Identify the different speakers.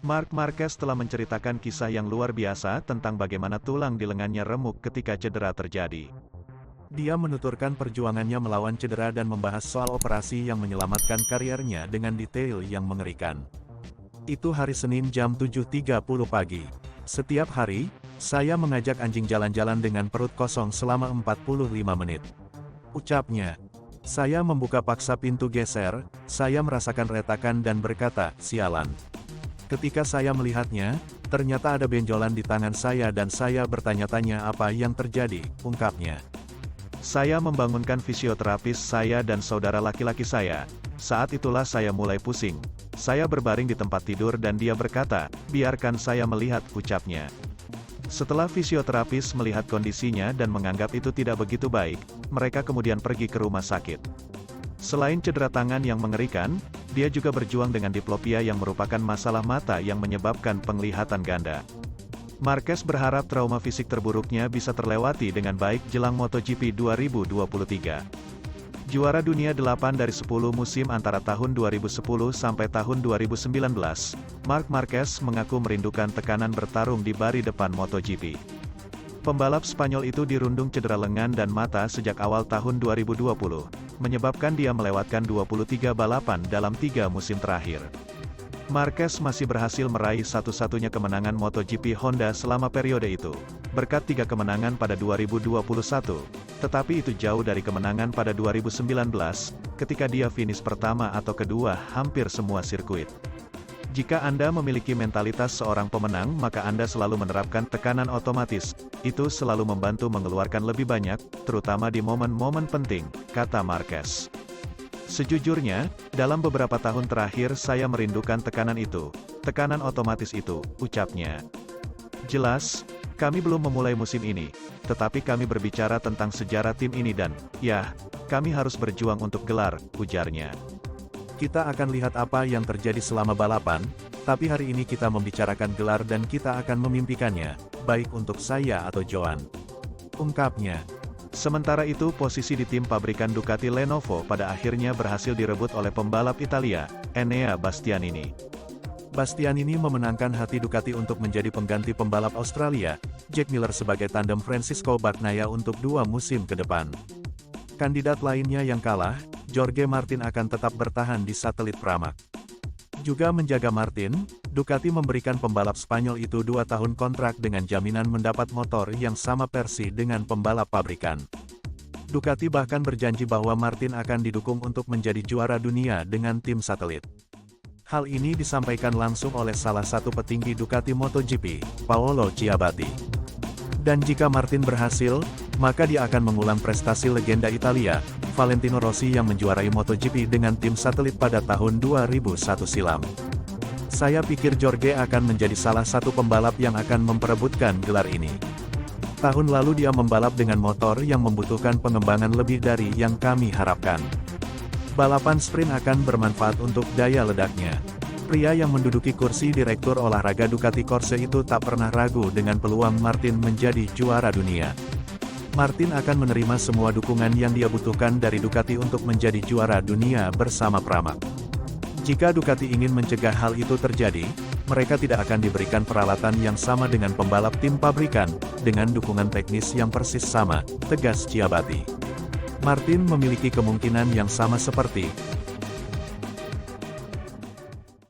Speaker 1: Marc Marquez telah menceritakan kisah yang luar biasa tentang bagaimana tulang di lengannya remuk ketika cedera terjadi. Dia menuturkan perjuangannya melawan cedera dan membahas soal operasi yang menyelamatkan kariernya dengan detail yang mengerikan. Itu hari Senin jam 7.30 pagi. Setiap hari, saya mengajak anjing jalan-jalan dengan perut kosong selama 45 menit. Ucapnya. Saya membuka paksa pintu geser, saya merasakan retakan dan berkata, sialan. Ketika saya melihatnya, ternyata ada benjolan di tangan saya dan saya bertanya-tanya apa yang terjadi, ungkapnya. Saya membangunkan fisioterapis saya dan saudara laki-laki saya. Saat itulah saya mulai pusing. Saya berbaring di tempat tidur dan dia berkata, biarkan saya melihat, ucapnya. Setelah fisioterapis melihat kondisinya dan menganggap itu tidak begitu baik, mereka kemudian pergi ke rumah sakit. Selain cedera tangan yang mengerikan, dia juga berjuang dengan diplopia yang merupakan masalah mata yang menyebabkan penglihatan ganda. Marquez berharap trauma fisik terburuknya bisa terlewati dengan baik jelang MotoGP 2023. Juara dunia 8 dari 10 musim antara tahun 2010 sampai tahun 2019, Marc Marquez mengaku merindukan tekanan bertarung di bari depan MotoGP. Pembalap Spanyol itu dirundung cedera lengan dan mata sejak awal tahun 2020, menyebabkan dia melewatkan 23 balapan dalam 3 musim terakhir. Marquez masih berhasil meraih satu-satunya kemenangan MotoGP Honda selama periode itu, berkat 3 kemenangan pada 2021, tetapi itu jauh dari kemenangan pada 2019, ketika dia finish pertama atau kedua hampir semua sirkuit. Jika Anda memiliki mentalitas seorang pemenang maka Anda selalu menerapkan tekanan otomatis, itu selalu membantu mengeluarkan lebih banyak, terutama di momen-momen penting, kata Marquez. Sejujurnya, dalam beberapa tahun terakhir saya merindukan tekanan itu, tekanan otomatis itu, ucapnya. Jelas, kami belum memulai musim ini, tetapi kami berbicara tentang sejarah tim ini dan, ya, kami harus berjuang untuk gelar, ujarnya. Kita akan lihat apa yang terjadi selama balapan, tapi hari ini kita membicarakan gelar dan kita akan memimpikannya, baik untuk saya atau Joan, ungkapnya. Sementara itu posisi di tim pabrikan Ducati Lenovo pada akhirnya berhasil direbut oleh pembalap Italia, Enea Bastianini. Bastianini memenangkan hati Ducati untuk menjadi pengganti pembalap Australia, Jack Miller sebagai tandem Francisco Bagnaia untuk 2 musim ke depan. Kandidat lainnya yang kalah, Jorge Martin akan tetap bertahan di satelit Pramac. Juga menjaga Martin, Ducati memberikan pembalap Spanyol itu 2 tahun kontrak dengan jaminan mendapat motor yang sama persis dengan pembalap pabrikan. Ducati bahkan berjanji bahwa Martin akan didukung untuk menjadi juara dunia dengan tim satelit. Hal ini disampaikan langsung oleh salah satu petinggi Ducati MotoGP, Paolo Ciabatti. Dan jika Martin berhasil, maka dia akan mengulang prestasi legenda Italia, Valentino Rossi yang menjuarai MotoGP dengan tim satelit pada tahun 2001 silam. Saya pikir Jorge akan menjadi salah satu pembalap yang akan memperebutkan gelar ini. Tahun lalu dia membalap dengan motor yang membutuhkan pengembangan lebih dari yang kami harapkan. Balapan sprint akan bermanfaat untuk daya ledaknya. Pria yang menduduki kursi direktur olahraga Ducati Corse itu tak pernah ragu dengan peluang Martin menjadi juara dunia. Martin akan menerima semua dukungan yang dia butuhkan dari Ducati untuk menjadi juara dunia bersama Pramac. Jika Ducati ingin mencegah hal itu terjadi, mereka tidak akan diberikan peralatan yang sama dengan pembalap tim pabrikan, dengan dukungan teknis yang persis sama, tegas Ciabatti. Martin memiliki kemungkinan yang sama seperti